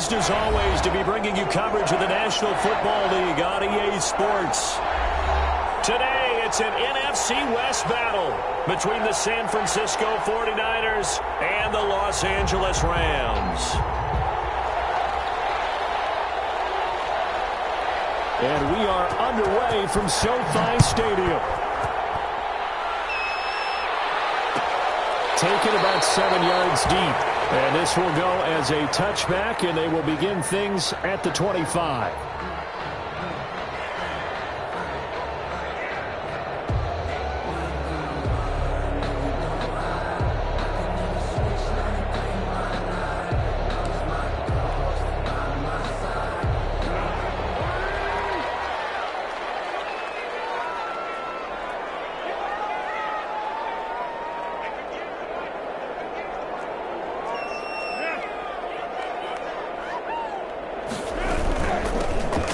Pleased as always to be bringing you coverage of the National Football League on EA Sports. Today, it's an NFC West battle between the San Francisco 49ers and the Los Angeles Rams. And we are underway from SoFi Stadium. Taken about 7 yards deep. And this will go as a touchback, and they will begin things at the 25.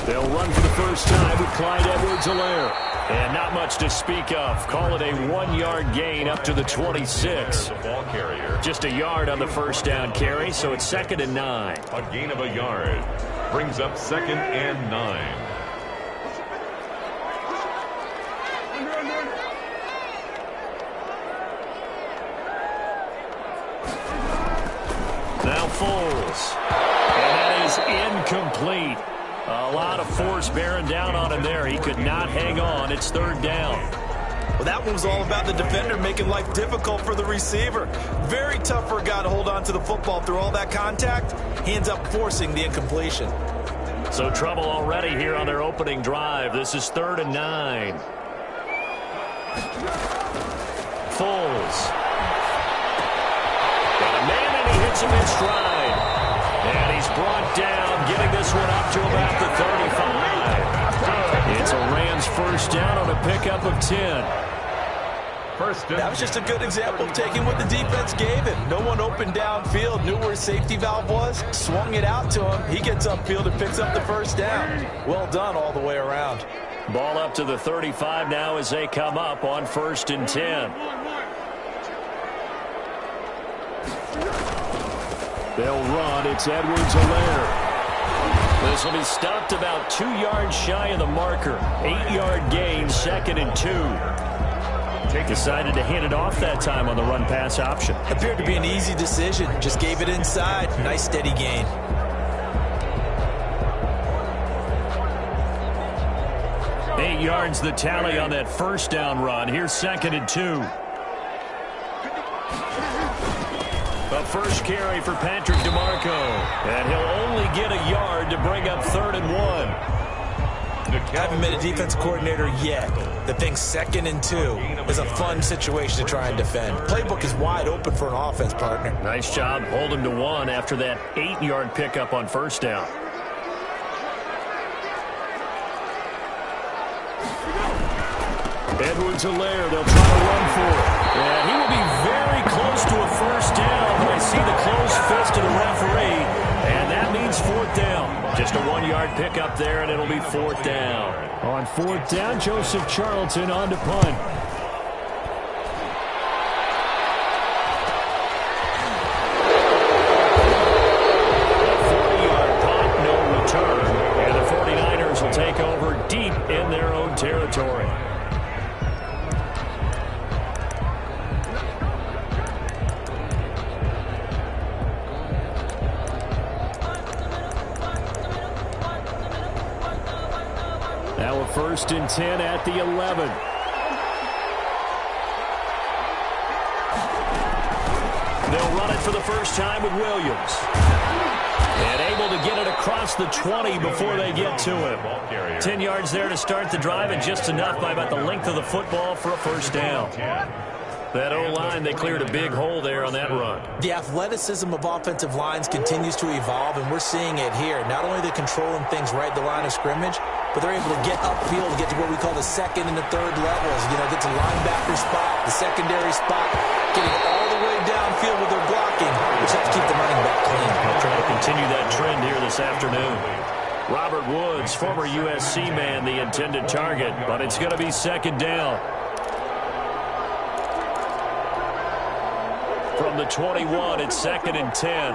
They'll run for the first time with Clyde Edwards-Helaire. And not much to speak of. Call it a 1-yard gain up to the 26. Just a yard on the first down carry, so it's 2nd and 9. A gain of a yard brings up 2nd and 9. Now Foles. And that is incomplete. A lot of force bearing down on him there. He could not hang on. It's 3rd down. Well, that one was all about the defender making life difficult for the receiver. Very tough for a guy to hold on to the football through all that contact. He ends up forcing the incompletion. So trouble already here on their opening drive. This is 3rd and 9. Foles. Got a man and he hits him in stride. And he's brought down, getting this one up to about the 35. It's a Rams first down on a pickup of 10. That was just a good example of taking what the defense gave him. No one open downfield, knew where his safety valve was, swung it out to him. He gets upfield and picks up the first down. Well done all the way around. Ball up to the 35 now as they come up on 1st and 10. They'll run. It's Edwards-Helaire. This will be stopped about 2 yards shy of the marker. 8-yard gain, 2nd and 2. Decided to hand it off that time on the run-pass option. Appeared to be an easy decision. Just gave it inside. Nice steady gain. Eight yards the tally on that first down run. Here's 2nd and 2. A first carry for Patrick DeMarco. And he'll only get a yard to bring up 3rd and 1. Haven't been a defense coordinator yet. The thing 2nd and 2 is a fun situation to try and defend. Playbook is wide open for an offense, partner. Nice job holding to 1 after that 8-yard pickup on first down. Edwards-Helaire, they'll try to run for it. And he will be very close to a first down, but I see the closed fist of the referee, and that means 4th down. Just a 1-yard pickup there, and it'll be 4th down. On 4th down, Joseph Charlton on to punt. A 40-yard punt, no return, and the 49ers will take over deep in their own territory. Now a 1st and 10 at the 11. They'll run it for the first time with Williams. And able to get it across the 20 before they get to him. 10 yards there to start the drive, and just enough by about the length of the football for a first down. That O-line, they cleared a big hole there on that run. The athleticism of offensive lines continues to evolve, and we're seeing it here. Not only are they controlling things right at the line of scrimmage, but they're able to get upfield and get to what we call the 2nd and the 3rd levels. You know, get to linebacker spot, the secondary spot, getting all the way downfield with their blocking, which have to keep the running back clean. They'll try to continue that trend here this afternoon. Robert Woods, former USC man, the intended target, but it's going to be 2nd down. From the 21, it's 2nd and 10.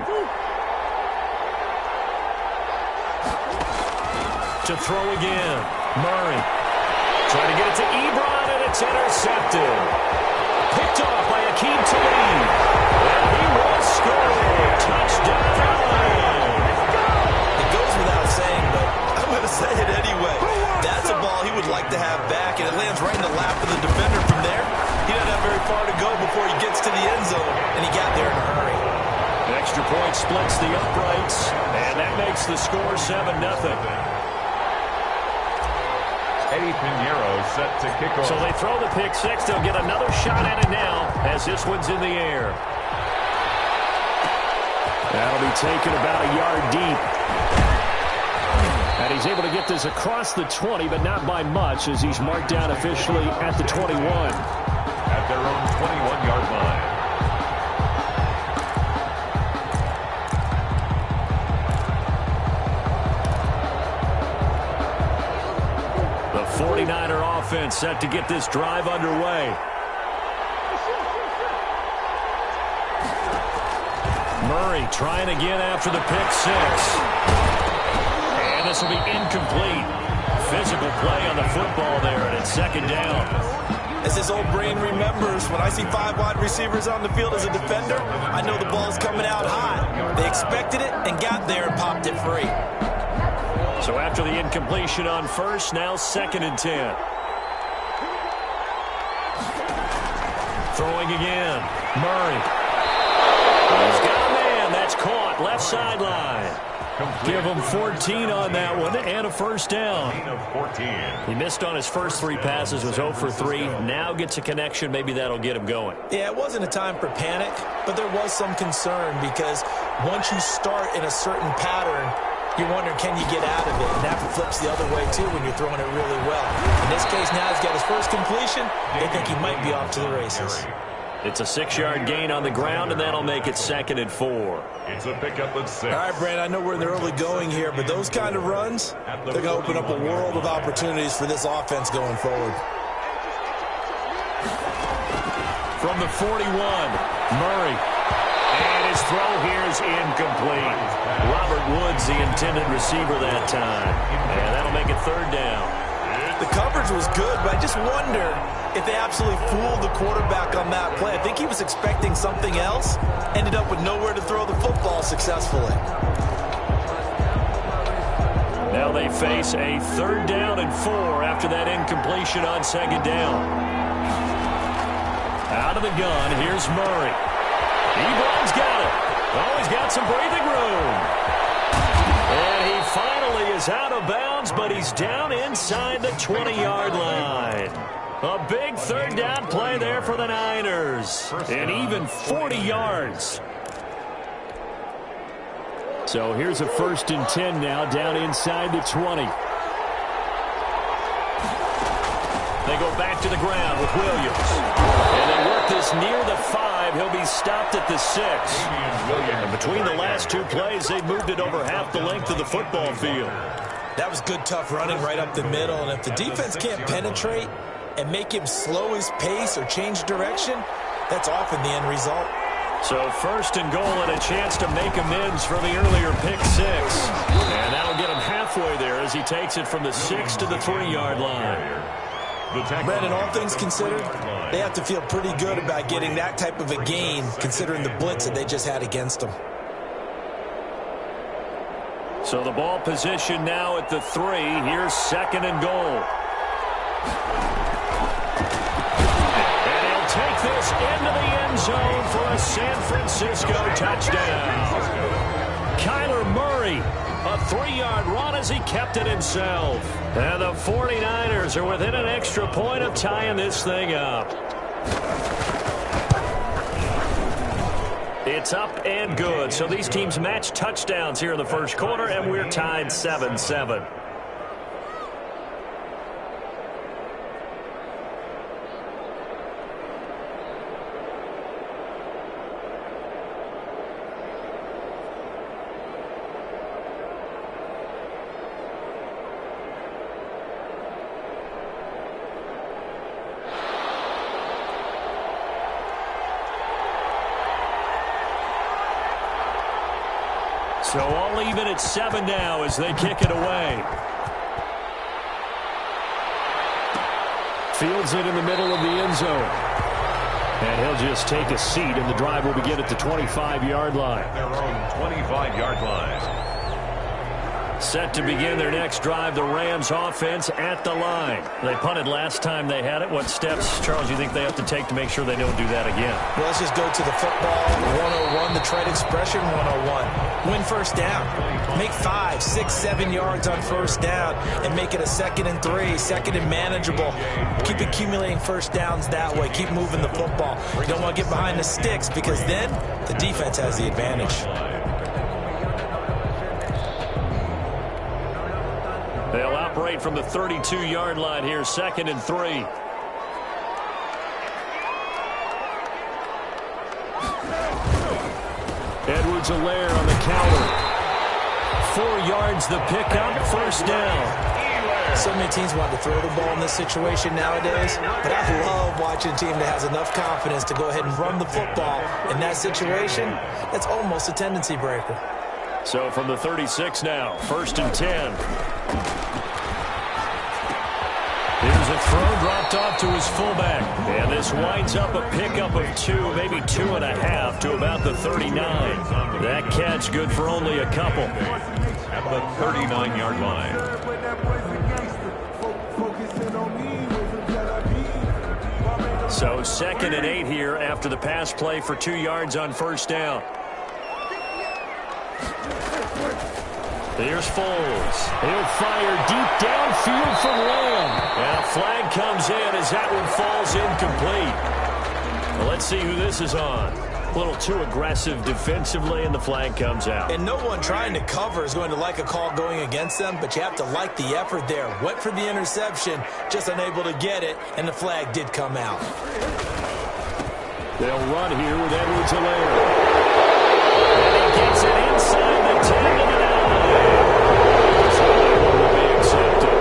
To throw again. Murray. Trying to get it to Ebron, and it's intercepted. Picked off by Akeem Talib. And he will score. Touchdown. It goes without saying, but I'm going to say it anyway. That's a ball he would like to have back, and it lands right in the lap of the defender from there. He doesn't have very far to go before he gets to the end zone, and he got there in a hurry. An extra point splits the uprights, and that makes the score 7-0. Eddie Pinheiro set to kick off. So they throw the pick six. They'll get another shot at it now as this one's in the air. That'll be taken about a yard deep. And he's able to get this across the 20, but not by much as he's marked down officially at the 21. At their own 21-yard line. The 49er offense set to get this drive underway. Murray trying again after the pick six. And this will be incomplete. Physical play on the football there, and it's second down. As his old brain remembers, when I see 5 wide receivers on the field as a defender, I know the ball's coming out high. They expected it and got there and popped it free. So after the incompletion on first, now 2nd and 10. Throwing again. Murray. He's got a man. That's caught. Left sideline. Give him 14 on that one and a first down. He missed on his first 3 passes, was 0 for 3. Now gets a connection. Maybe that'll get him going. Yeah, it wasn't a time for panic, but there was some concern because once you start in a certain pattern, you're wondering, can you get out of it? And that flips the other way, too, when you're throwing it really well. In this case, now he's got his first completion. They think he might be off to the races. It's a 6-yard gain on the ground, and that'll make it 2nd and 4. It's a pickup at 6. All right, Brand, I know we're in the early going here, but those kind of runs, they're going to open up a world of opportunities for this offense going forward. From the 41, Murray. And his throw here is incomplete. Robert Woods, the intended receiver that time. And that'll make it 3rd down. The coverage was good, but I just wonder if they absolutely fooled the quarterback on that play. I think he was expecting something else. Ended up with nowhere to throw the football successfully. Now they face a 3rd down and 4 after that incompletion on 2nd down. Out of the gun, here's Murray. Ebron's got it. Oh, he's got some breathing room. And he finally is out of bounds, but he's down inside the 20-yard line. A big 3rd down play there for the Niners. And even 40 yards. So here's a 1st and 10 now, down inside the 20. They go back to the ground with Williams. And they work this near the 5. He'll be stopped at the 6. And between the last 2 plays, they moved it over half the length of the football field. That was good, tough running right up the middle. And if the defense can't penetrate and make him slow his pace or change direction, that's often the end result. So 1st and goal and a chance to make amends for the earlier pick 6. And that'll get him halfway there as he takes it from the 6 to the 3-yard line. Brandon, all things considered, they have to feel pretty good about getting that type of a gain, considering the blitz that they just had against them. So the ball position now at the 3. Here's 2nd and goal. And he'll take this into the end zone for a San Francisco touchdown. Kyler Murray, a 3-yard run as he kept it himself. And the 49ers are within an extra point of tying this thing up. It's up and good. So these teams match touchdowns here in the first quarter, and we're tied 7-7. So all even at 7 now as they kick it away. Fields it in the middle of the end zone. And he'll just take a seat, and the drive will begin at the 25-yard line. Their own 25-yard line. Set to begin their next drive, the Rams offense at the line. They punted last time they had it. What steps, Charles, you think they have to take to make sure they don't do that again? Well, let's just go to the football 101, the trade expression 101. Win first down. Make 5, 6, 7 yards on first down and make it a 2nd and 3, 2nd and manageable. Keep accumulating first downs that way. Keep moving the football. You don't want to get behind the sticks because then the defense has the advantage. They'll operate from the 32-yard line here, 2nd and 3. Edwards-Helaire on the counter. 4 yards the pickup, first down. So many teams want to throw the ball in this situation nowadays, but I love watching a team that has enough confidence to go ahead and run the football. In that situation, that's almost a tendency breaker. So from the 36 now, 1st and 10. Here's a throw dropped off to his fullback. And this winds up a pickup of 2, maybe 2.5 to about the 39. That catch good for only a couple. At the 39-yard line. So 2nd and 8 here after the pass play for 2 yards on first down. Here's Foles. He'll fire deep downfield for Lamb. And a flag comes in as that one falls incomplete. Well, let's see who this is on. A little too aggressive defensively, and the flag comes out. And no one trying to cover is going to like a call going against them, but you have to like the effort there. Went for the interception, just unable to get it, and the flag did come out. They'll run here with Edwards-Helaire. And he gets it inside the 10 and an out. So that one will be accepted.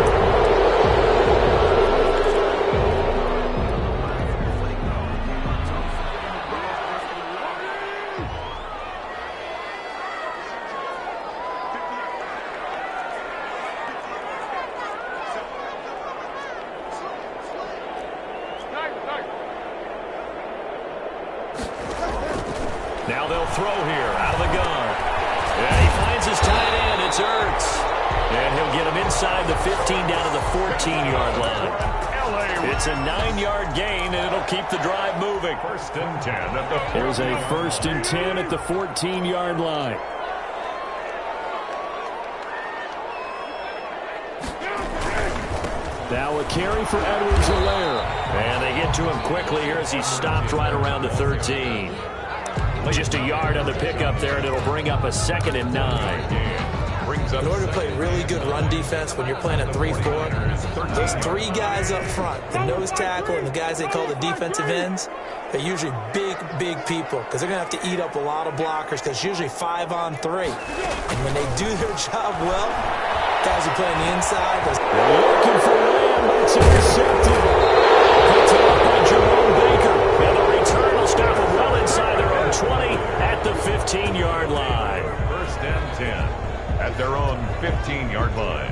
Now they'll throw here out of the gun. And he finds his tight end. It's Ertz. And he'll get him inside the 15 down to the 14-yard line. It's a 9-yard gain, and it'll keep the drive moving. 1st and 10 at the 14. Here's a 1st and 10 at the 14-yard line. Now a carry for Edwards-Helaire. And they get to him quickly here as he stopped right around the 13. Just a yard on the pickup there, and it'll bring up a 2nd and 9. In order to play really good run defense when you're playing a 3-4, those 3 guys up front, the nose tackle and the guys they call the defensive ends, they're usually big, big people because they're going to have to eat up a lot of blockers because it's usually 5 on 3. And when they do their job well, guys who play on the inside, they're looking for Lamb, but it's intercepted. Picked up by Jerome Baker. And the return will stop them well inside their own 20 at the 15-yard line. 1st and 10 at their own 15-yard line.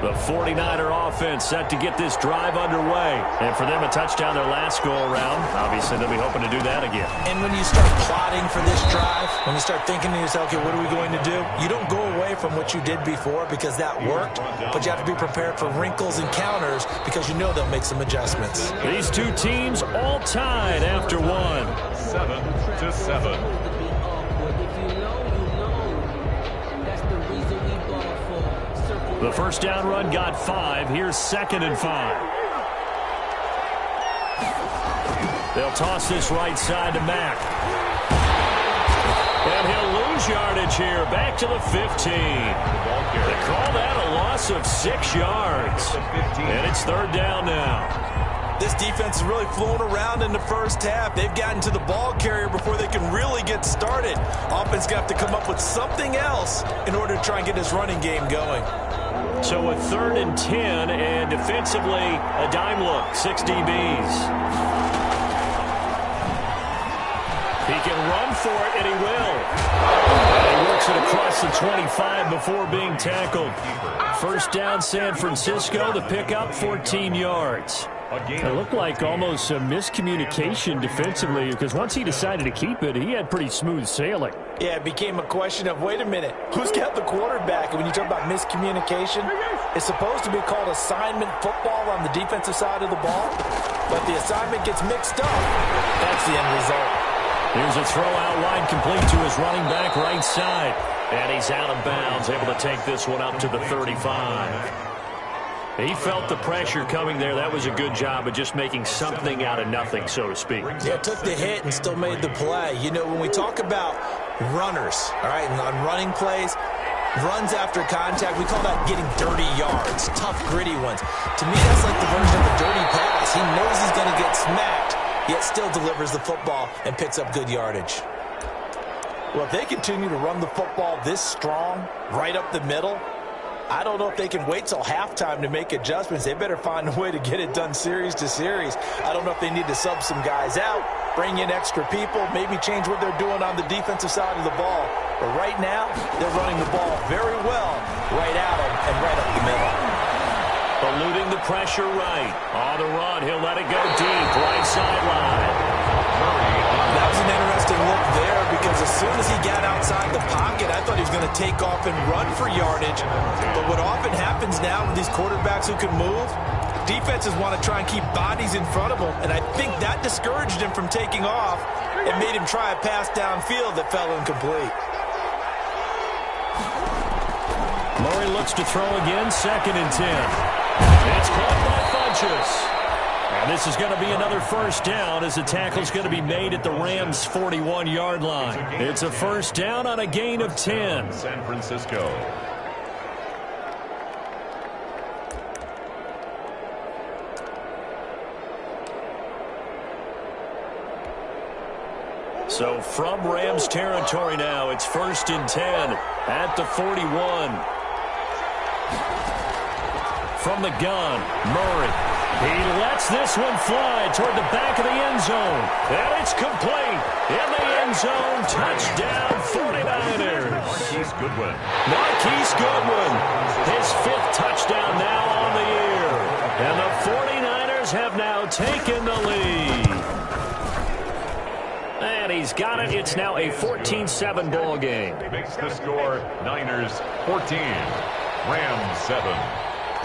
The 49er offense set to get this drive underway. And for them, a touchdown their last go-around. Obviously, they'll be hoping to do that again. And when you start plotting for this drive, when you start thinking to yourself, okay, what are we going to do? You don't go away from what you did before because that worked, but you have to be prepared for wrinkles and counters because you know they'll make some adjustments. These two teams all tied after one. 7-7. The first down run got 5. Here's 2nd and 5. They'll toss this right side to Mack. And he'll lose yardage here. Back to the 15. They call that a loss of 6 yards. And it's 3rd down now. This defense is really flown around in the first half. They've gotten to the ball carrier before they can really get started. Offense got to come up with something else in order to try and get this running game going. So a 3rd and 10, and defensively, a dime look, 6 DBs. He can run for it, and he will. And he works it across the 25 before being tackled. First down, San Francisco. The pickup, 14 yards. It looked like almost a miscommunication defensively because once he decided to keep it, he had pretty smooth sailing. Yeah, it became a question of, wait a minute, who's got the quarterback? And when you talk about miscommunication, it's supposed to be called assignment football on the defensive side of the ball, but the assignment gets mixed up. That's the end result. Here's a throw out wide, complete to his running back right side. And he's out of bounds, able to take this one up to the 35. He felt the pressure coming there. That was a good job of just making something out of nothing, so to speak. Yeah, took the hit and still made the play. You know, when we talk about runners, all right, and on running plays, runs after contact, we call that getting dirty yards, tough, gritty ones. To me, that's like the version of a dirty pass. He knows he's going to get smacked, yet still delivers the football and picks up good yardage. Well, if they continue to run the football this strong, right up the middle, I don't know if they can wait till halftime to make adjustments. They better find a way to get it done series to series. I don't know if they need to sub some guys out, bring in extra people, maybe change what they're doing on the defensive side of the ball. But right now, they're running the ball very well right at them and right up the middle. Eluding the pressure right. On the run, he'll let it go deep, right sideline. That was an interesting look there because as soon as he got outside the pocket, I thought he was going to take off and run for yardage. But what often happens now with these quarterbacks who can move, defenses want to try and keep bodies in front of them, and I think that discouraged him from taking off and made him try a pass downfield that fell incomplete. Murray looks to throw again, 2nd and 10. It's caught by Funchess. And this is going to be another first down as the tackle's going to be made at the Rams' 41-yard line. It's a first down on a gain of 10. San Francisco. So from Rams territory now, it's 1st and 10 at the 41. From the gun, Murray. He lets this one fly toward the back of the end zone. And it's complete. In the end zone, touchdown 49ers. Marquise Goodwin. Marquise Goodwin, his 5th touchdown now on the year. And the 49ers have now taken the lead. And he's got it. It's now a 14-7 ball game. Makes the score Niners 14, Rams 7.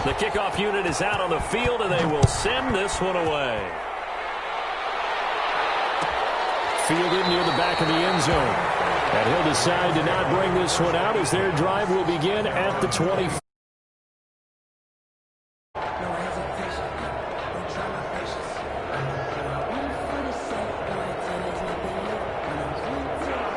The kickoff unit is out on the field, and they will send this one away. Fielded near the back of the end zone. And he'll decide to not bring this one out as their drive will begin at the 24.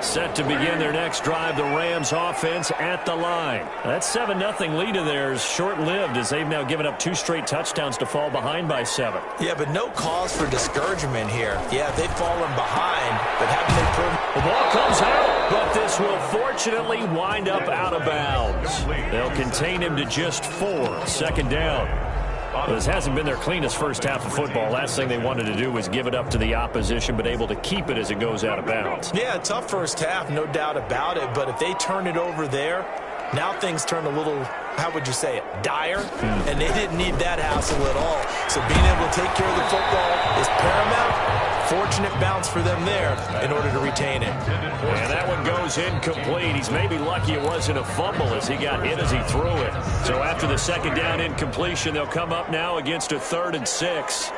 Set to begin their next drive, the Rams offense at the line. That 7-0 lead of theirs short-lived as they've now given up 2 straight touchdowns to fall behind by 7. Yeah, but no cause for discouragement here. Yeah, they've fallen behind, but haven't they proven... The ball comes out, but this will fortunately wind up out of bounds. They'll contain him to just 4, 2nd down. Well, this hasn't been their cleanest first half of football. Last thing they wanted to do was give it up to the opposition, but able to keep it as it goes out of bounds. Yeah, tough first half, no doubt about it. But if they turn it over there, now things turn a little, how would you say it, dire? And they didn't need that hassle at all. So being able to take care of the football is paramount. Fortunate bounce for them there in order to retain it. And that one goes incomplete. He's maybe lucky it wasn't a fumble as he got hit as he threw it. So after the 2nd down incompletion, they'll come up now against a 3rd and 6.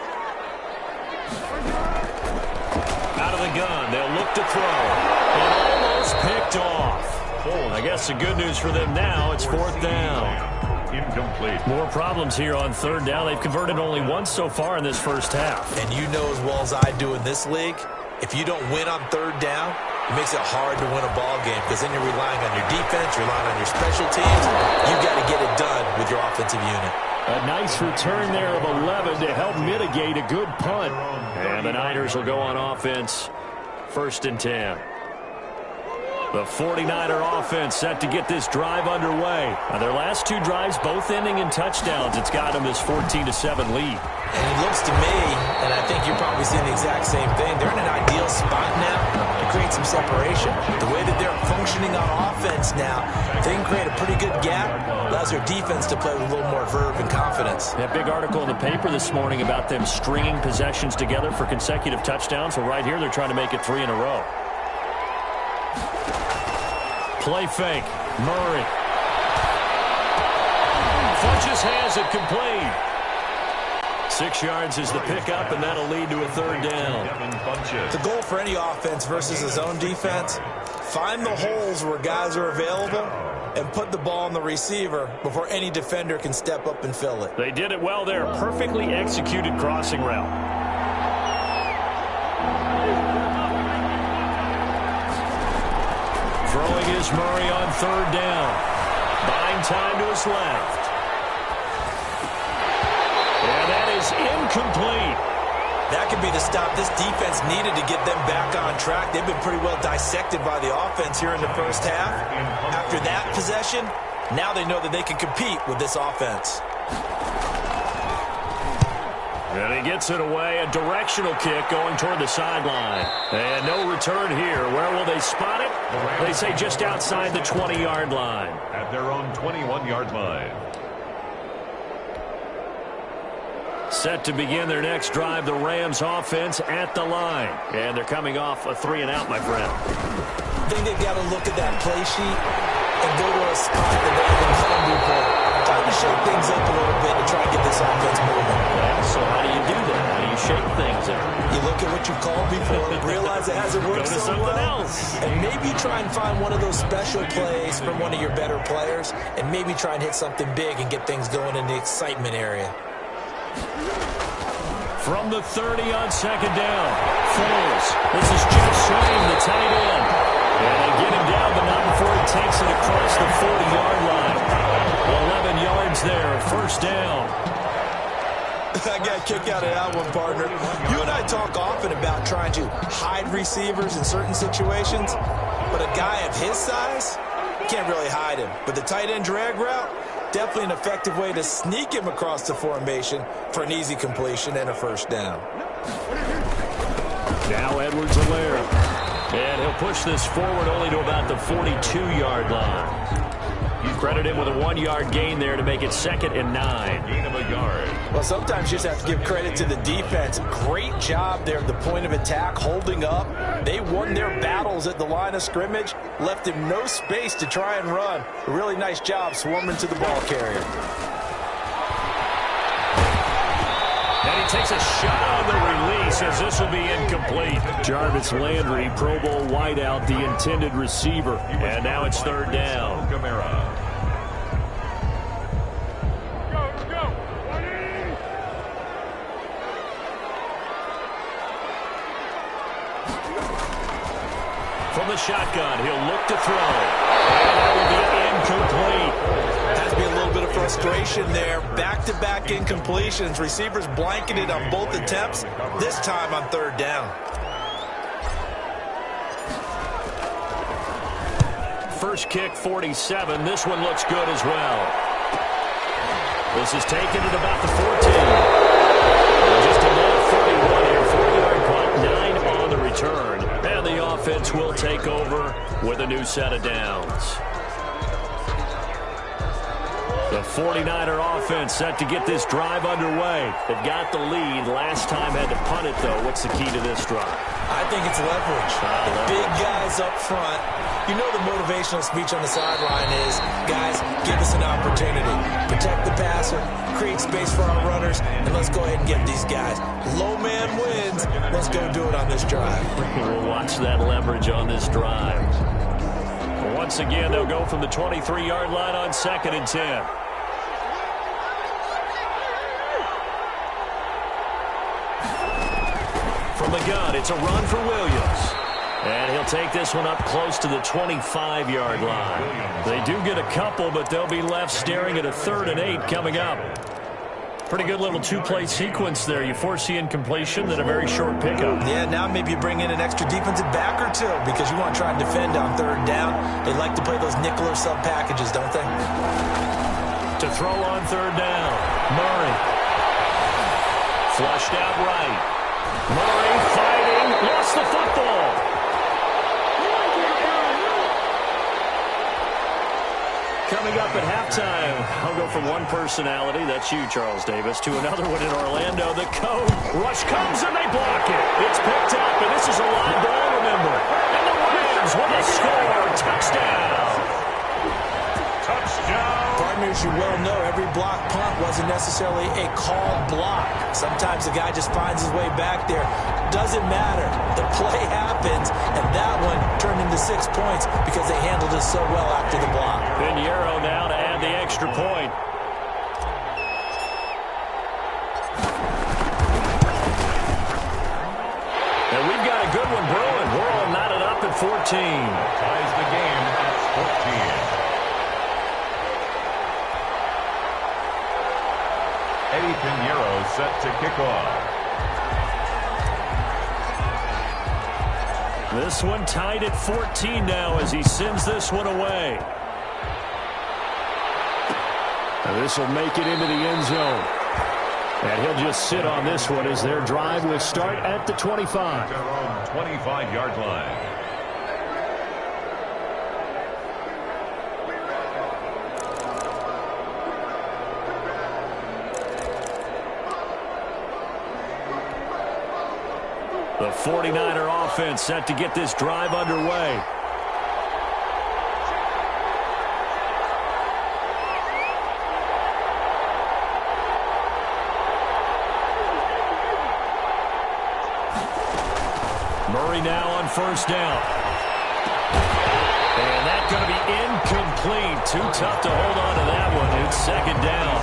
Out of the gun, they'll look to throw. And almost picked off. I guess the good news for them now, it's 4th down. Incomplete. More problems here on 3rd down. They've converted only once so far in this first half. And you know as well as I do in this league, if you don't win on 3rd down, it makes it hard to win a ball game because then you're relying on your defense, you're relying on your special teams. You've got to get it done with your offensive unit. A nice return there of 11 to help mitigate a good punt. And the Niners will go on offense, 1st and 10. The 49er offense set to get this drive underway. Their last 2 drives both ending in touchdowns. It's got them this 14-7 lead. And it looks to me, and I think you're probably seeing the exact same thing, they're in an ideal spot now to create create some separation. The way that they're functioning on offense now, they can create a pretty good gap. Allows their defense to play with a little more verve and confidence. That big article in the paper this morning about them stringing possessions together for consecutive touchdowns. So right here, they're trying to make it 3 in a row. Play fake. Murray. Funches has it complete. 6 yards is the pickup, and that'll lead to a 3rd down. The goal for any offense versus a zone defense, find the holes where guys are available and put the ball on the receiver before any defender can step up and fill it. They did it well there. Perfectly executed crossing route. Throwing is Murray on 3rd down. Buying time to his left. And that is incomplete. That could be the stop this defense needed to get them back on track. They've been pretty well dissected by the offense here in the first half. After that possession, now they know that they can compete with this offense. And he gets it away. A directional kick going toward the sideline. And no return here. Where will they spot it? They say just outside the 20-yard line. At their own 21-yard line. Set to begin their next drive, the Rams offense at the line. And they're coming off a 3-and-out, my friend. I think they've got to look at that play sheet and go to a spot that they haven't come before. Time to shake things up a little bit to try and get this offense moving. Yeah, so how do you do that? How do you shake things up? You look at what you've called before, realize it hasn't worked Go to so something well, else. and maybe try and find one of those special plays from one of your better players, and maybe try and hit something big and get things going in the excitement area. From the 30 on 2nd down. Foles. This is Jeff Swain, the tight end. And they get him down, but not before he takes it across the 40-yard line. 11 yards there, 1st down. I got a kick out of that one, partner. You and I talk often about trying to hide receivers in certain situations, but a guy of his size, you can't really hide him. But the tight end drag route, definitely an effective way to sneak him across the formation for an easy completion and a 1st down. Now Edwards-Helaire. And he'll push this forward only to about the 42-yard line. You credit him with a 1-yard gain there to make it 2nd and 9. Gain of a yard. Well, sometimes you just have to give credit to the defense. Great job there at the point of attack, holding up. They won their battles at the line of scrimmage, left him no space to try and run. A really nice job swarming to the ball carrier. And he takes a shot on the release as this will be incomplete. Jarvis Landry, Pro Bowl wideout, the intended receiver. And now it's 3rd down. From the shotgun, he'll look to throw. And that will be incomplete. Has to be a little bit of frustration there. Back-to-back incompletions. Receivers blanketed on both attempts, this time on 3rd down. First kick, 47. This one looks good as well. This is taken at about the 14. Just a minute 31 here. 4-yard punt, 9 on the return. And the offense will take over with a new set of downs. The 49er offense set to get this drive underway. They've got the lead. Last time had to punt it, though. What's the key to this drive? I think it's leverage. The big guys up front. You know the motivational speech on the sideline is, guys, give us an opportunity. Protect the passer, create space for our runners, and let's go ahead and get these guys. Low man wins. Let's go do it on this drive. We'll watch that leverage on this drive. Once again, they'll go from the 23-yard line on 2nd and 10. From the gun, it's a run for Williams. And he'll take this one up close to the 25-yard line. They do get a couple, but they'll be left staring at a 3rd and 8 coming up. Pretty good little 2-play sequence there. You force the incompletion, then a very short pickup. Yeah, now maybe you bring in an extra defensive back or two because you want to try and defend on 3rd down. They like to play those nickel or sub packages, don't they? To throw on 3rd down, Murray. Flushed out right. Murray fighting, lost the football. coming up at halftime. I'll go from one personality, that's you, Charles Davis, to another one in Orlando. The code rush comes and they block it. It's picked up, and this is a live ball, remember. And the Rams with a score. Touchdown. Touchdown. Partners, you well know every block punt wasn't necessarily a called block. Sometimes the guy just finds his way back there. Doesn't matter. The play happens, and that one turned into 6 points because they handled it so well after the block. Pinheiro now to add the extra point. And we've got a good one brewing. We're all knotted up at 14. Ties the game at 14. Eddie Pinheiro set to kick off. This one tied at 14 now as he sends this one away. And this will make it into the end zone. And he'll just sit on this one as their drive will start at the 25. Their own 25-yard line. The 49er offense set to get this drive underway. Murray now on first down. And that's going to be incomplete. Too tough to hold on to that one. It's second down.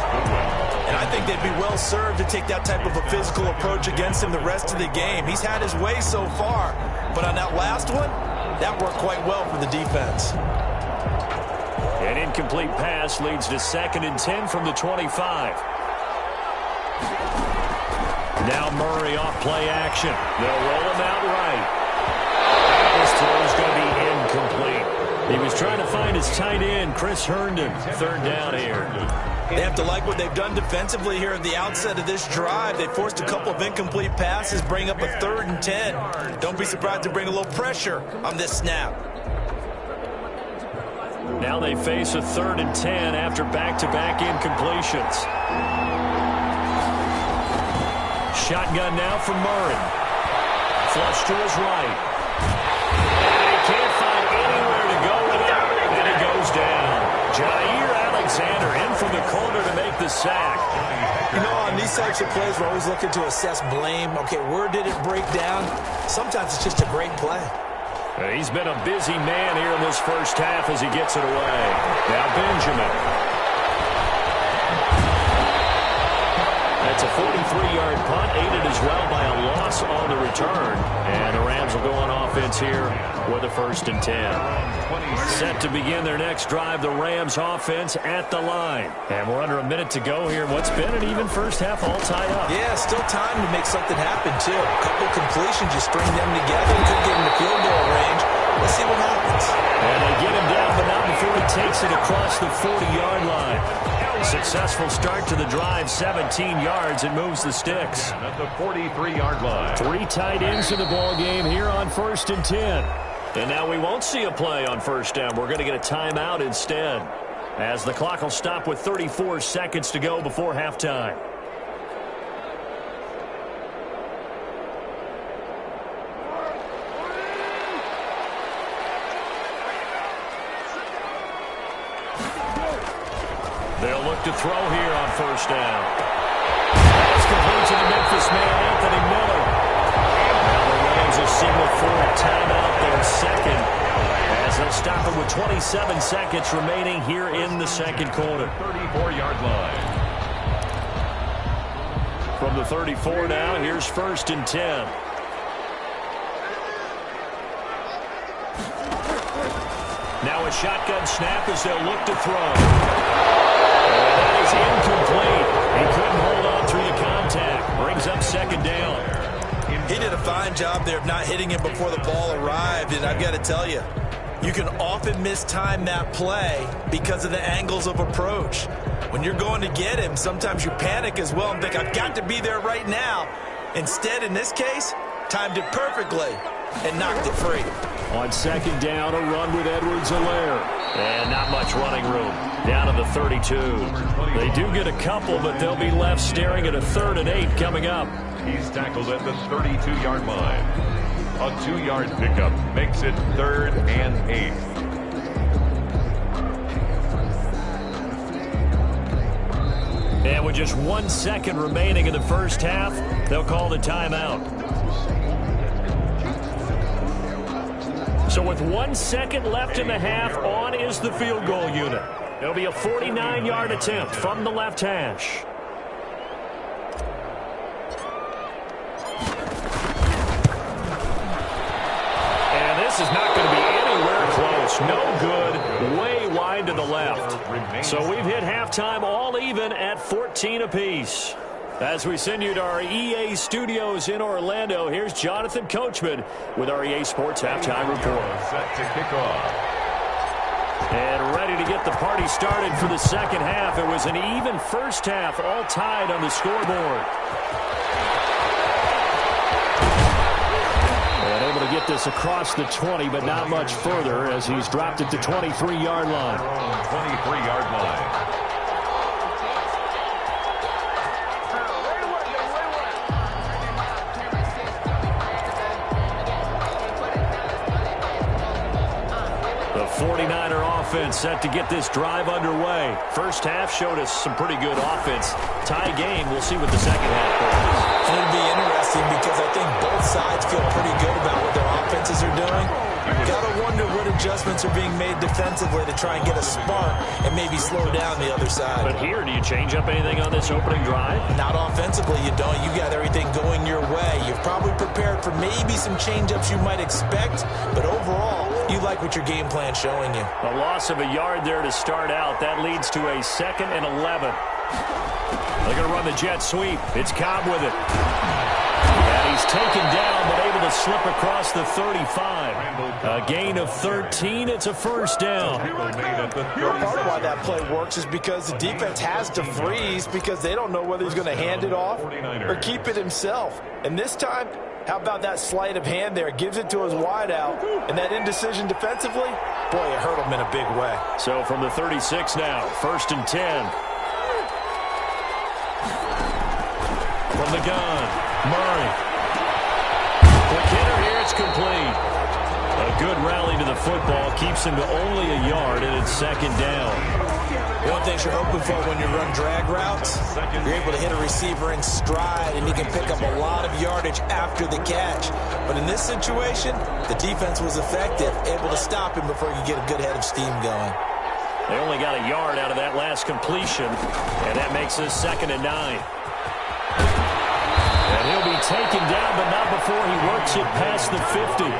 And I think they'd be well served to take that type of a physical approach against him the rest of the game. He's had his way so far. But on that last one, that worked quite well for the defense. An incomplete pass leads to 2nd and 10 from the 25. Now Murray off play action. They'll roll him out right. This throw is going to be incomplete. He was trying to find his tight end, Chris Herndon. 3rd down here. They have to like what they've done defensively here at the outset of this drive. They forced a couple of incomplete passes, bring up a 3rd and 10. Don't be surprised to bring a little pressure on this snap. Now they face a 3rd and 10 after back-to-back incompletions. Shotgun now from Murray. Flush to his right. And he can't find anywhere to go with it. And it goes down. Jair Alexander in from the corner to make the sack. You know, on these types of plays, we're always looking to assess blame. Okay, where did it break down? Sometimes it's just a great play. He's been a busy man here in this first half as he gets it away. Now Benjamin. That's a 43-yard punt, aided as well by a loss on the return. And the Rams will go on offense here with a 1st and 10. Set to begin their next drive, the Rams offense at the line. And we're under a minute to go here. What's been an even first half all tied up. Yeah, still time to make something happen, too. A couple completions, you string them together, you could get in the field goal range. Let's see what happens. And they get him down, but not before he takes it across the 40-yard line. Successful start to the drive, 17 yards, and moves the sticks. At the 43-yard line. 3 tight ends in the ball game here on 1st and 10. And now we won't see a play on first down. We're going to get a timeout instead, as the clock will stop with 34 seconds to go before halftime. They'll look to throw here on first down. That's complete to the Memphis man, Anthony Miller. Now the Rams will signal for a timeout, their second, as they'll stop it with 27 seconds remaining here in the second quarter. 34-yard line. From the 34 now, here's 1st and 10. Now a shotgun snap as they'll look to throw. That is incomplete. He couldn't hold on through the contact. Brings up 2nd down. He did a fine job there of not hitting him before the ball arrived, and I've got to tell you, you can often mistime that play because of the angles of approach. When you're going to get him, sometimes you panic as well and think, I've got to be there right now. Instead, in this case, timed it perfectly and knocked it free. On second down, a run with Edwards-Helaire. And not much running room. Down to the 32. They do get a couple, but they'll be left staring at a 3rd and 8 coming up. He's tackled at the 32-yard line. A 2-yard pickup makes it 3rd and 8. And with just 1 second remaining in the first half, they'll call the timeout. So with 1 second left in the half, on is the field goal unit. It'll be a 49-yard attempt from the left hash. And this is not going to be anywhere close. No good. Way wide to the left. So we've hit halftime all even at 14 apiece. As we send you to our EA studios in Orlando, here's Jonathan Coachman with our EA Sports Halftime Report. Set to kick off. And ready to get the party started for the second half. It was an even first half, all tied on the scoreboard. And able to get this across the 20, but not much further as he's dropped at the 23-yard line. 23-yard line. The 49er offense set to get this drive underway. First half showed us some pretty good offense. Tie game. We'll see what the second half brings. And it'll be interesting because I think both sides feel pretty good about what their offenses are doing. Got to wonder what adjustments are being made defensively to try and get a spark and maybe slow down the other side. But here, do you change up anything on this opening drive? Not offensively, you don't. You got everything going your way. You've probably prepared for maybe some change-ups you might expect, but overall, you like what your game plan's showing you. A loss of a yard there to start out. That leads to a 2nd and 11. They're going to run the jet sweep. It's Cobb with it. And he's taken down, but able to slip across the 35. A gain of 13. It's a first down. Part of why that play works is because the defense has to freeze because they don't know whether he's going to hand it off or keep it himself. And this time, how about that sleight of hand there? Gives it to his wideout. And that indecision defensively, boy, it hurt him in a big way. So from the 36 now, 1st and 10. From the gun. Murray. Quick hitter here, it's complete. A good rally to the football keeps him to only a yard, and it's 2nd down. One thing you're hoping for when you run drag routes, you're able to hit a receiver in stride, and he can pick up a lot of yardage after the catch. But in this situation, the defense was effective, able to stop him before he could get a good head of steam going. They only got a yard out of that last completion, and that makes this 2nd and 9. And he'll be taken down, but not before he works it past the 50.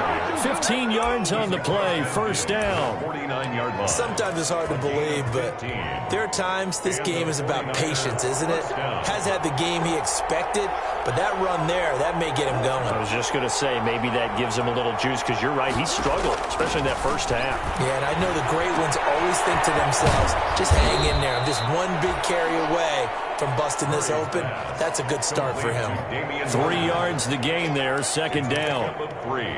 15 yards on the play, first down. 49-yard line. Sometimes it's hard to believe, but there are times this game is about patience, isn't it? Has had the game he expected, but that run there, that may get him going. I was just going to say, maybe that gives him a little juice, because you're right, he struggled, especially in that first half. Yeah, and I know the great ones always think to themselves, just hang in there. I'm just one big carry away from busting this open. That's a good start for him. 3 yards the gain there, 2nd down.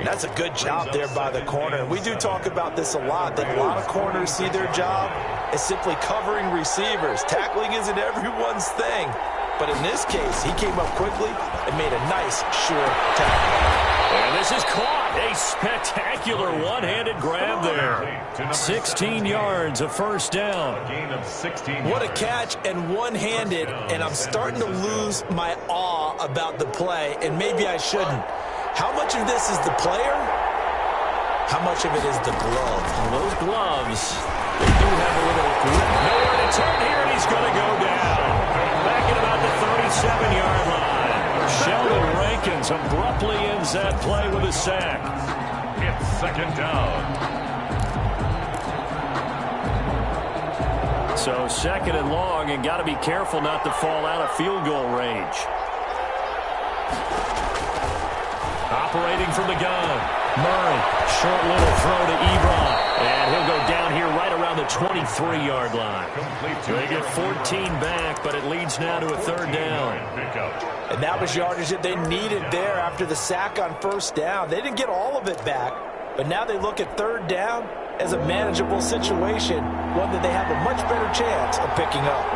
That's a good job there by the corner. We do talk about this a lot, that a lot of corners see their job as simply covering receivers. Tackling isn't everyone's thing. But in this case, he came up quickly and made a nice, sure tackle. And this is caught. A spectacular one-handed grab there. 16 yards, a first down. What a catch and one-handed, and I'm starting to lose my awe about the play, and maybe I shouldn't. How much of this is the player? How much of it is the glove? Those gloves, they do have a little grip. Nowhere to turn here, and he's going to go down. Back at about the 37-yard line. Sheldon Rankins abruptly ends that play with a sack. It's 2nd down. So 2nd and long, and got to be careful not to fall out of field goal range. Operating from the gun. Murray, short little throw to Ebron. And he'll go down here right around the 23-yard line. They get 14 back, but it leads now to a 3rd down. And that was yardage that they needed there after the sack on 1st down. They didn't get all of it back, But now they look at third down as a manageable situation, one that they have a much better chance of picking up.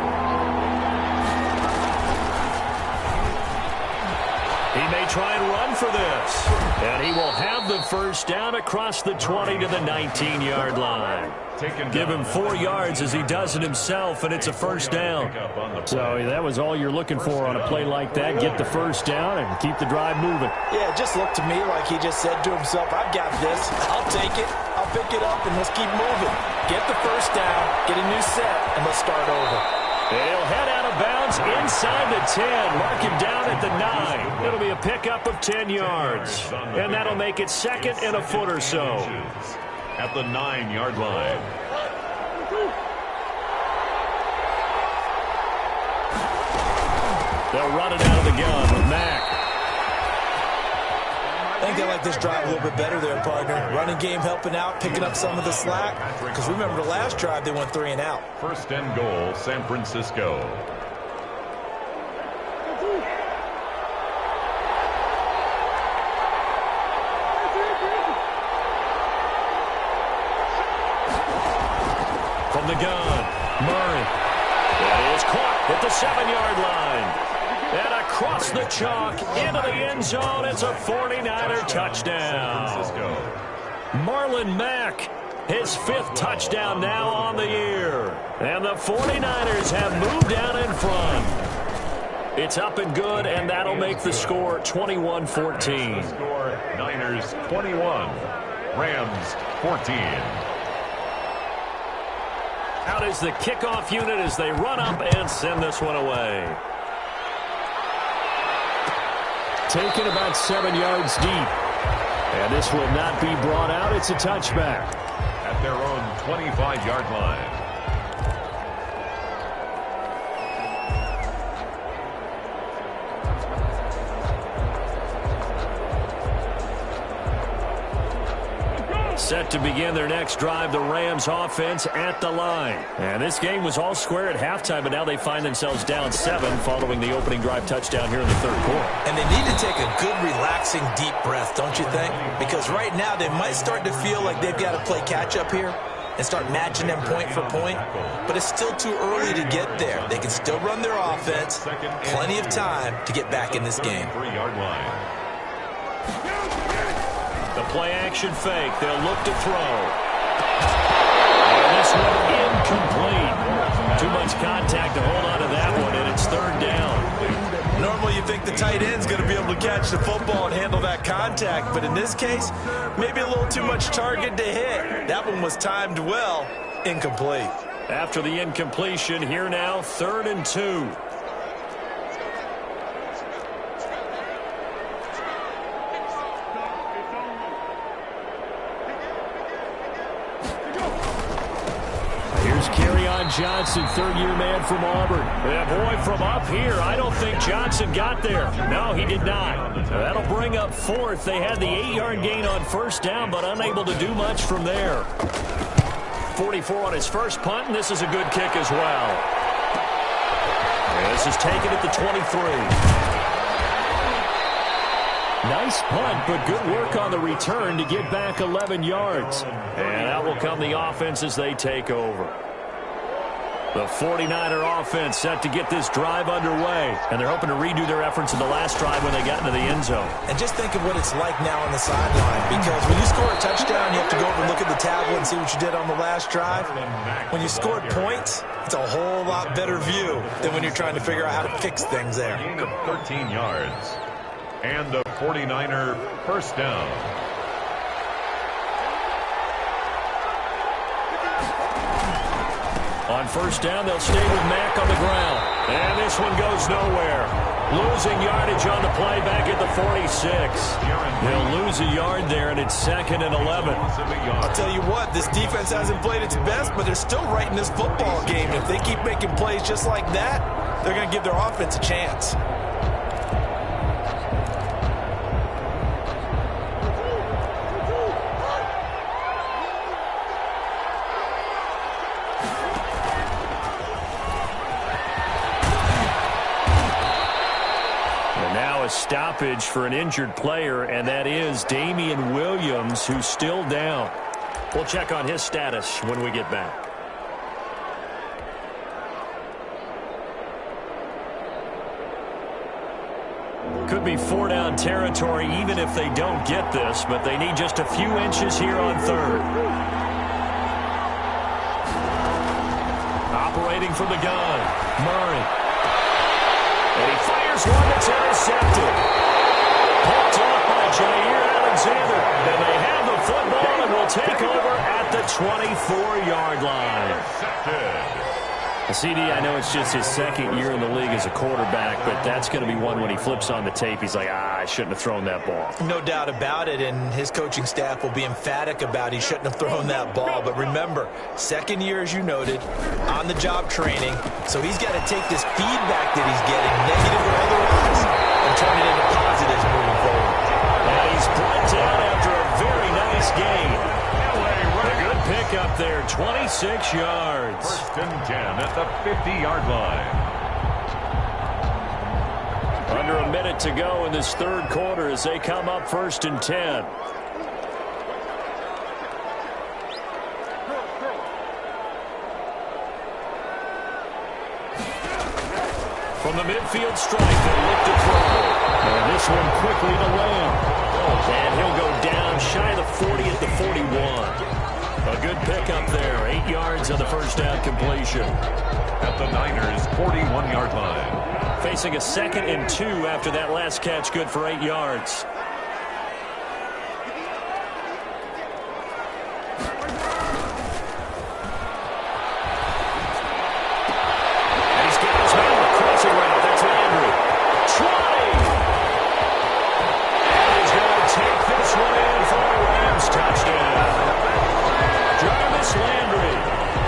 He may try and run for this. And he will have the first down across the 20 to the 19-yard line. Give him 4 yards as he does it himself, and it's a first down. So that was all you're looking for on a play like that. Get the first down and keep the drive moving. Yeah, it just looked to me like he just said to himself, I've got this. I'll take it. I'll pick it up, and let's keep moving. Get the first down, get a new set, and let's start over. He'll head out of bounds inside the 10. Mark him down at the 9. It'll be a pickup of 10 yards. And that'll make it second and a foot or so. At the 9-yard line. They'll run it out of the gun with Mack. I think they like this drive a little bit better there, partner. Running game helping out, picking up some of the slack. Because remember, the last drive, they went 3 and out. First and goal, San Francisco. From the gun, Murray. It is caught at the 7-yard line. And across the chalk, into the end zone, it's a 49er touchdown. Marlon Mack, his 5th touchdown now on the year. And the 49ers have moved down in front. It's up and good, and that'll make the score 21-14. Score Niners 21, Rams 14. Out is the kickoff unit as they run up and send this one away. Taken about 7 yards deep. And this will not be brought out. It's a touchback. At their own 25-yard line. Set to begin their next drive, the Rams offense at the line. And this game was all square at halftime, but now they find themselves down 7 following the opening drive touchdown here in the third quarter. And they need to take a good, relaxing, deep breath, don't you think? Because right now they might start to feel like they've got to play catch-up here and start matching them point for point. But it's still too early to get there. They can still run their offense. Plenty of time to get back in this game. 3-yard line. The play-action fake. They'll look to throw. And this one incomplete. Too much contact to hold on to that one, and it's third down. Normally you think the tight end's going to be able to catch the football and handle that contact, but in this case, maybe a little too much target to hit. That one was timed well. Incomplete. After the incompletion, here now, 3rd and 2. Johnson, 3rd-year man from Auburn. Yeah, boy, from up here, I don't think Johnson got there. No, he did not. That'll bring up 4th. They had the 8-yard gain on first down, but unable to do much from there. 44 on his first punt, and this is a good kick as well. And this is taken at the 23. Nice punt, but good work on the return to get back 11 yards. And out will come the offense as they take over. The 49er offense set to get this drive underway. And they're hoping to redo their efforts in the last drive when they got into the end zone. And just think of what it's like now on the sideline. Because when you score a touchdown, you have to go over and look at the tablet and see what you did on the last drive. When you scored points, it's a whole lot better view than when you're trying to figure out how to fix things there. Gain of 13 yards. And a 49er first down. On first down, they'll stay with Mack on the ground. And this one goes nowhere. Losing yardage on the play back at the 46. They'll lose a yard there, and it's 2nd and 11. I'll tell you what, this defense hasn't played its best, but they're still right in this football game. If they keep making plays just like that, they're going to give their offense a chance. a stoppage for an injured player, and that is Damian Williams, who's still down. We'll check on his status when we get back. Could be 4-down territory even if they don't get this, but they need just a few inches here on third. Operating from the gun, Murray. And he fires one that's intercepted. Picked off by Jair Alexander. And they have the football and will take over at the 24-yard line. CD, I know it's just his second year in the league as a quarterback, but that's going to be one when he flips on the tape, he's like, I shouldn't have thrown that ball. No doubt about it, and his coaching staff will be emphatic about he shouldn't have thrown that ball. But remember, second year, as you noted, on-the-job training, so he's got to take this feedback that he's getting, negative or otherwise, and turn it into positives moving forward. And he's brought down after a very nice game. Good pick up there, 26 yards. First and 10 at the 50-yard line. Under a minute to go in this third quarter as they come up first and 10. From the midfield strike, they look to throw. And this one quickly to Lamb. And he'll go down shy of the 40 at the 41. A good pickup there, 8 yards on the first down completion. At the Niners' 41-yard line. Facing a 2nd and 2 after that last catch, good for 8 yards. And he's got his man on the crossing route. That's Landry. 20! And he's going to take this one in for a Rams touchdown. Jarvis Landry,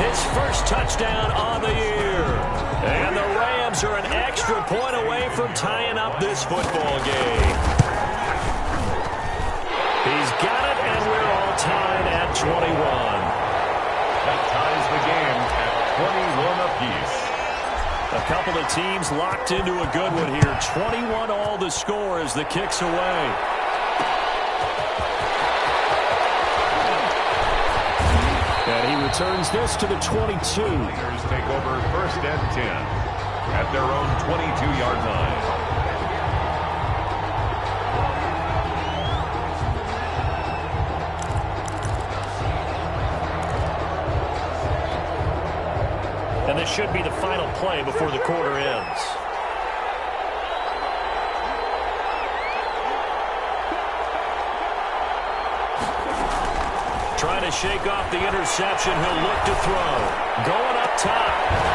his first touchdown on the year. And the Rams are an extra point away from tying up this football game. He's got it, and we're all tied at 21. That ties the game at 21 apiece. A couple of teams locked into a good one here. 21 all the score as the kick's away. And he returns this to the 22. Niners take over first and 10 at their own 22-yard line. And this should be the final play before the quarter ends. Trying to shake off the interception. He'll look to throw. Going up top.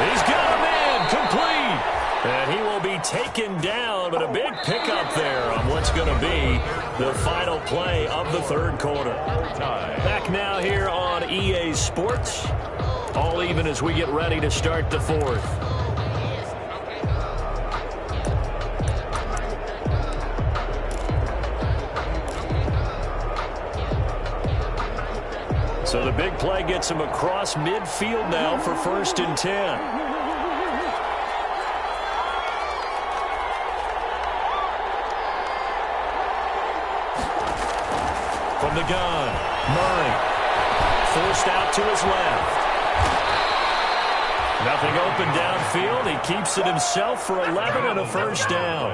He's got a man complete. And he will be taken down, but a big pickup there on what's going to be the final play of the third quarter. Back now here on EA Sports. All even as we get ready to start the fourth. So the big play gets him across midfield now for first and 10. From the gun, Murray. Forced out to his left. Nothing open downfield. He keeps it himself for 11 and a first down.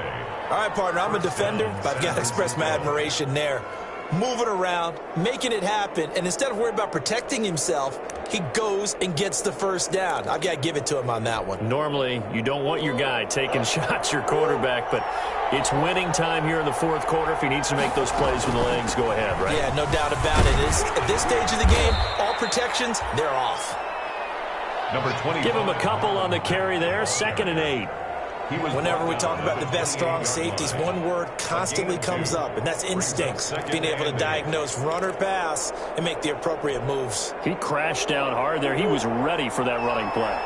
All right, partner, I'm a defender, but I've got to express my admiration there. Moving around, making it happen, and instead of worrying about protecting himself, he goes and gets the first down. I've got to give it to him on that one. Normally, you don't want your guy taking shots, your quarterback, but it's winning time here in the fourth quarter. If he needs to make those plays with the legs, go ahead, right? Yeah, no doubt about it. At this stage of the game, all protections, they're off. Number 20. Give him a couple on the carry there, 2nd and 8. Whenever we talk about the best strong safeties, one word constantly comes up, and that's instincts. Being able to diagnose run or pass and make the appropriate moves. He crashed down hard there. He was ready for that running play.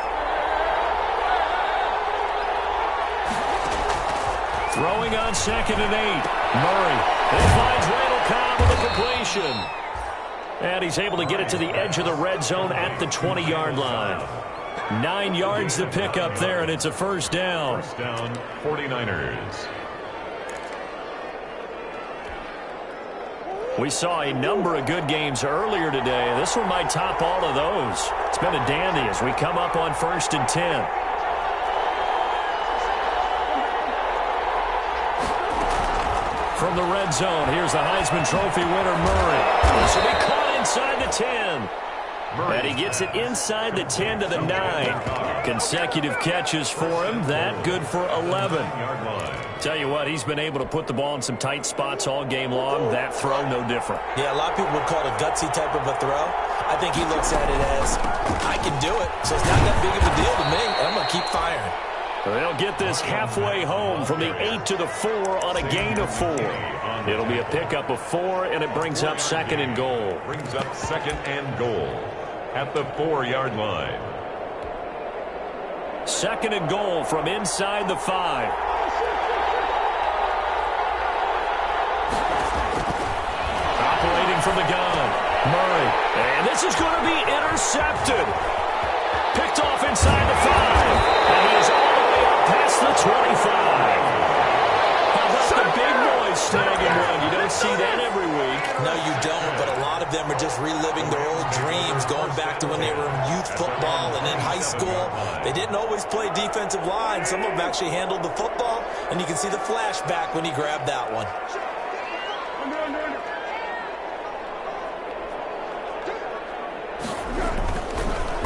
Throwing on 2nd and 8. Murray. And finds Randall Cobb with a completion. And he's able to get it to the edge of the red zone at the 20-yard line. 9 yards to pick up there, and it's a first down. First down, 49ers. We saw a number of good games earlier today. This one might top all of those. It's been a dandy as we come up on 1st and 10. From the red zone, here's the Heisman Trophy winner, Murray. This will be caught inside the 10. And he gets it inside the 10 to the 9. Consecutive catches for him. That good for 11. Tell you what, he's been able to put the ball in some tight spots all game long. That throw, no different. Yeah, a lot of people would call it a gutsy type of a throw. I think he looks at it as, I can do it, so it's not that big of a deal to me, and I'm going to keep firing. They'll get this halfway home from the 8 to the 4 on a gain of 4. It'll be a pickup of 4, and it brings up 2nd and goal. Brings up 2nd and goal at the 4-yard line. 2nd and goal from inside the 5. Operating from the gun, Murray. And this is going to be intercepted. Picked off inside the 5. And he is all the way up past the 25. How about the big boys snag and run? You don't see that every week. No, you don't, but a lot of them are just reliving their old dreams, going back to when they were in youth football and in high school. They didn't always play defensive line. Some of them actually handled the football, and you can see the flashback when he grabbed that one.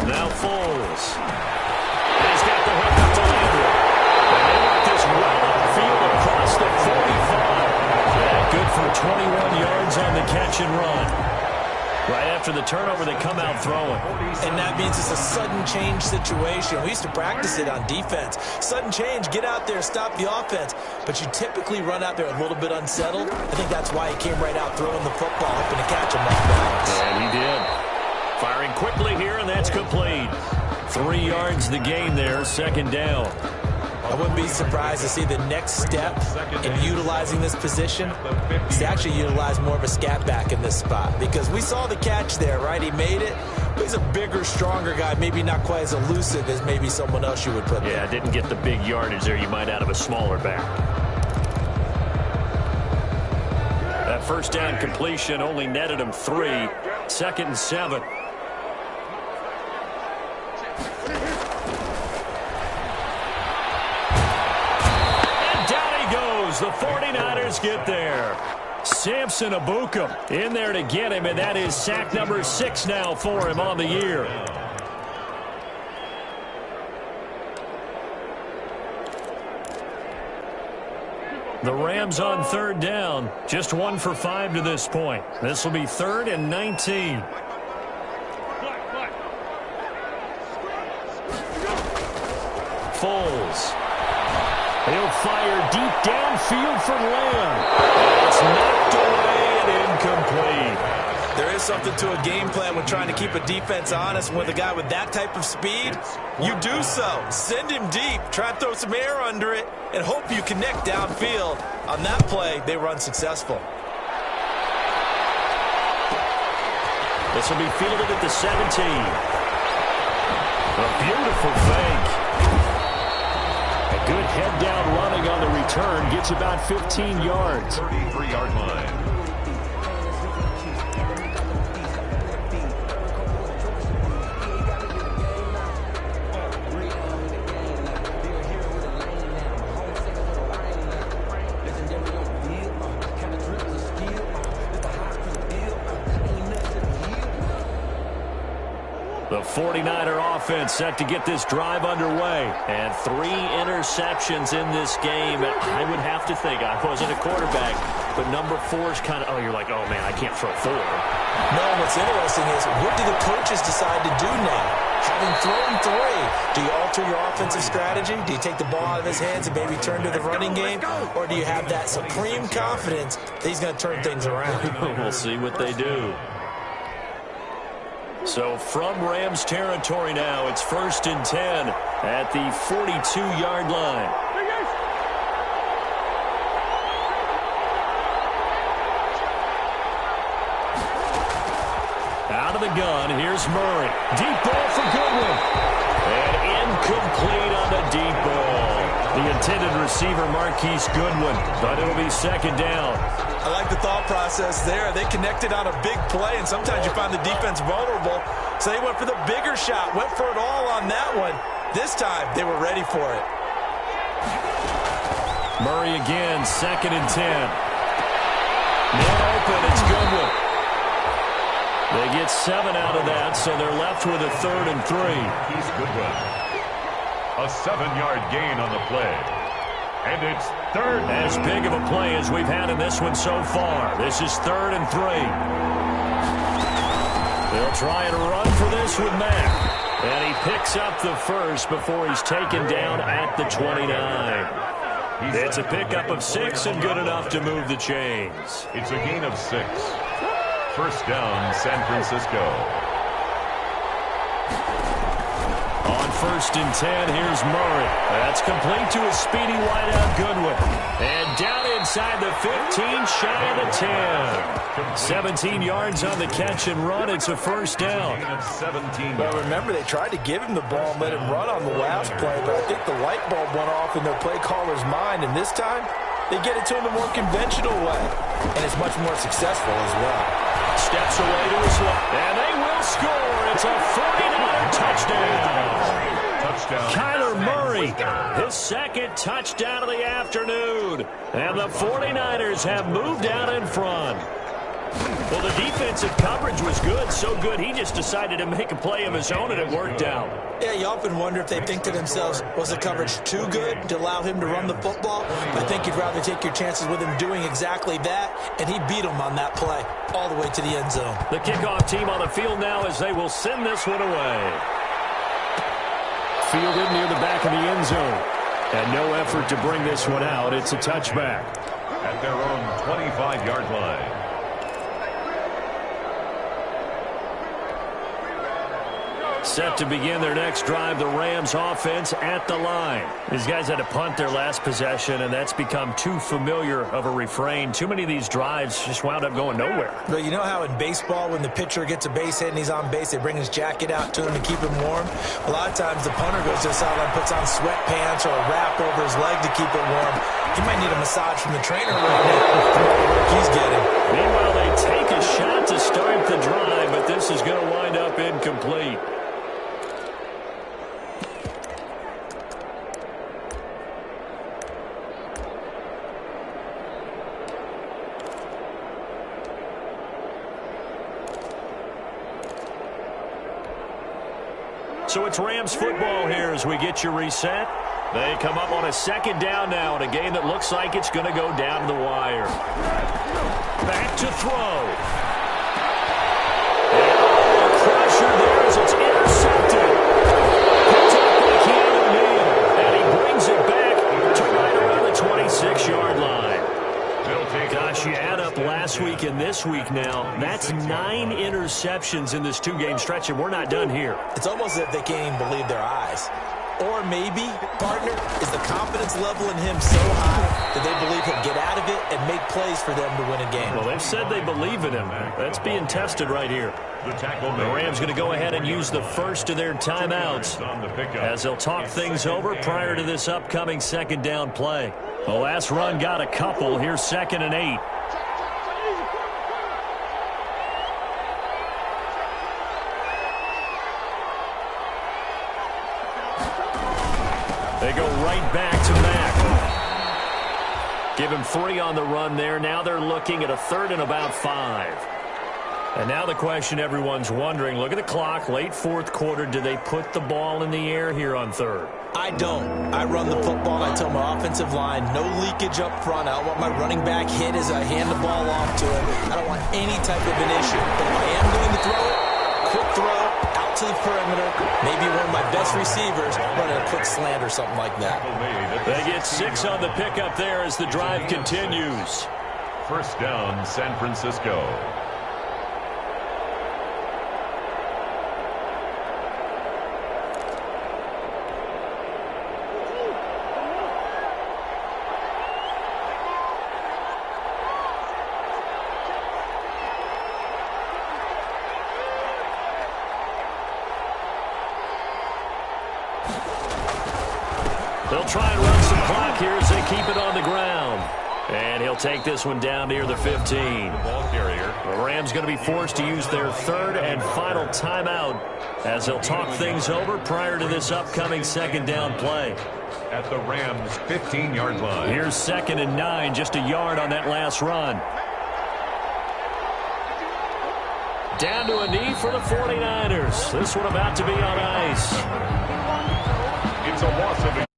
Now Foles. He's got the hook up to Landry. And they let this well upfield across the 45. Yeah, good for 21 yards on the catch and run. Right after the turnover, they come out throwing. And that means it's a sudden change situation. We used to practice it on defense. Sudden change, get out there, stop the offense. But you typically run out there a little bit unsettled. I think that's why he came right out throwing the football, hoping to catch him off balance. And he did. Firing quickly here, and that's complete. 3 yards the gain there, 2nd down. I wouldn't be surprised to see the next step in utilizing this position is to actually utilize more of a scat back in this spot. Because we saw the catch there, right? He made it. But he's a bigger, stronger guy, maybe not quite as elusive as maybe someone else you would put there. Yeah, didn't get the big yardage there you might out of a smaller back. That 1st down completion only netted him 3. 2nd and 7. The 49ers get there. Samson Ebukam in there to get him, and that is sack number 6 now for him on the year. The Rams on 3rd down. Just 1 for 5 to this point. This will be 3rd and 19. Foles. He'll fire deep downfield from Lamb. It's knocked away and incomplete. There is something to a game plan when trying to keep a defense honest. With a guy with that type of speed, you do so. Send him deep, try and throw some air under it, and hope you connect downfield. On that play, they run successful. This will be fielded at the 17. A beautiful fake. Good head down running on the return. Gets about 15 yards. 33-yard line. The 49er offense set to get this drive underway. And 3 interceptions in this game. I would have to think, I wasn't a quarterback, but number 4 is kind of, you're like, oh, man, I can't throw 4. No, what's interesting is, what do the coaches decide to do now? Having thrown 3, do you alter your offensive strategy? Do you take the ball out of his hands and maybe turn to the running game? Or do you have that supreme confidence that he's going to turn things around? We'll see what they do. So from Rams territory now, it's 1st and 10 at the 42-yard line. Out of the gun, here's Murray. Deep ball for Goodwin. And incomplete on the deep ball. The intended receiver, Marquise Goodwin, but it'll be second down. I like the thought process there. They connected on a big play, and sometimes you find the defense vulnerable. So they went for the bigger shot, went for it all on that one. This time, they were ready for it. Murray again, 2nd and 10. Man open, it's Goodwin. They get 7 out of that, so they're left with a 3rd and 3. He's Goodwin. A 7-yard gain on the play. And it's 3rd. As big of a play as we've had in this one so far. This is 3rd and 3. They'll try and run for this with Mack. And he picks up the first before he's taken down at the 29. It's a pickup of 6 and good enough to move the chains. It's a gain of 6. First down, San Francisco. On 1st and 10, here's Murray. That's complete to a speedy wideout Goodwin. And down inside the 15, shy of the 10. 17 yards on the catch and run. It's a first down. 17. Well, remember, they tried to give him the ball and let him run on the last play, but I think the light bulb went off in their play caller's mind, and this time, they get it to him the more conventional way, and it's much more successful as well. Steps away to his left, and they will score. It's a 49er touchdown. Kyler Murray, his 2nd touchdown of the afternoon. And the 49ers have moved out in front. Well, the defensive coverage was good, so good he just decided to make a play of his own, and it worked out. Yeah, you often wonder if they think to themselves, was the coverage too good to allow him to run the football? But I think you'd rather take your chances with him doing exactly that, and he beat him on that play all the way to the end zone. The kickoff team on the field now as they will send this one away. Fielded near the back of the end zone. And no effort to bring this one out. It's a touchback. At their own 25-yard line. Set to begin their next drive, the Rams offense at the line. These guys had to punt their last possession, and that's become too familiar of a refrain. Too many of these drives just wound up going nowhere. But you know how in baseball, when the pitcher gets a base hit and he's on base, they bring his jacket out to him to keep him warm? A lot of times the punter goes to the sideline, puts on sweatpants or a wrap over his leg to keep it warm. He might need a massage from the trainer right now from all the work he's getting. Meanwhile, they take a shot to start the drive, but this is going to wind up incomplete. So it's Rams football here as we get you reset. They come up on a 2nd down now in a game that looks like it's going to go down to the wire. Back to throw. And a crusher there as it's intercepted. Picked up by Keanu Neal. And he brings it back to right around the 26-yard line. Gosh, you add up last week and this week now, that's 9 interceptions in this 2-game stretch, and we're not done here. It's almost as if they can't even believe their eyes. Or maybe, partner, is the confidence level in him so high that they believe he'll get out of it and make plays for them to win a game. Well, they've said they believe in him. That's being tested right here. The Rams going to go ahead and use the first of their timeouts as they'll talk things over prior to this upcoming 2nd down play. The last run got a couple. Here's 2nd and 8. They go right back to Mack. Give him 3 on the run there. Now they're looking at a 3rd and about 5. And now the question everyone's wondering, look at the clock, late 4th quarter, do they put the ball in the air here on 3rd? I don't. I run the football, and I tell my offensive line, no leakage up front. I don't want my running back hit as I hand the ball off to him. I don't want any type of an issue. But if I am going to throw it, quick throw, out to the perimeter, maybe one of my best receivers running a quick slant or something like that. They get 6 on the pickup there as the drive continues. First down, San Francisco. They'll try and run some clock here as they keep it on the ground. And he'll take this one down near the 15. Ball carrier. The Rams going to be forced to use their third and final timeout as they'll talk things over prior to this upcoming second down play. At the Rams' 15-yard line. Here's 2nd and 9, just a yard on that last run. Down to a knee for the 49ers. This one about to be on ice. It's a loss of a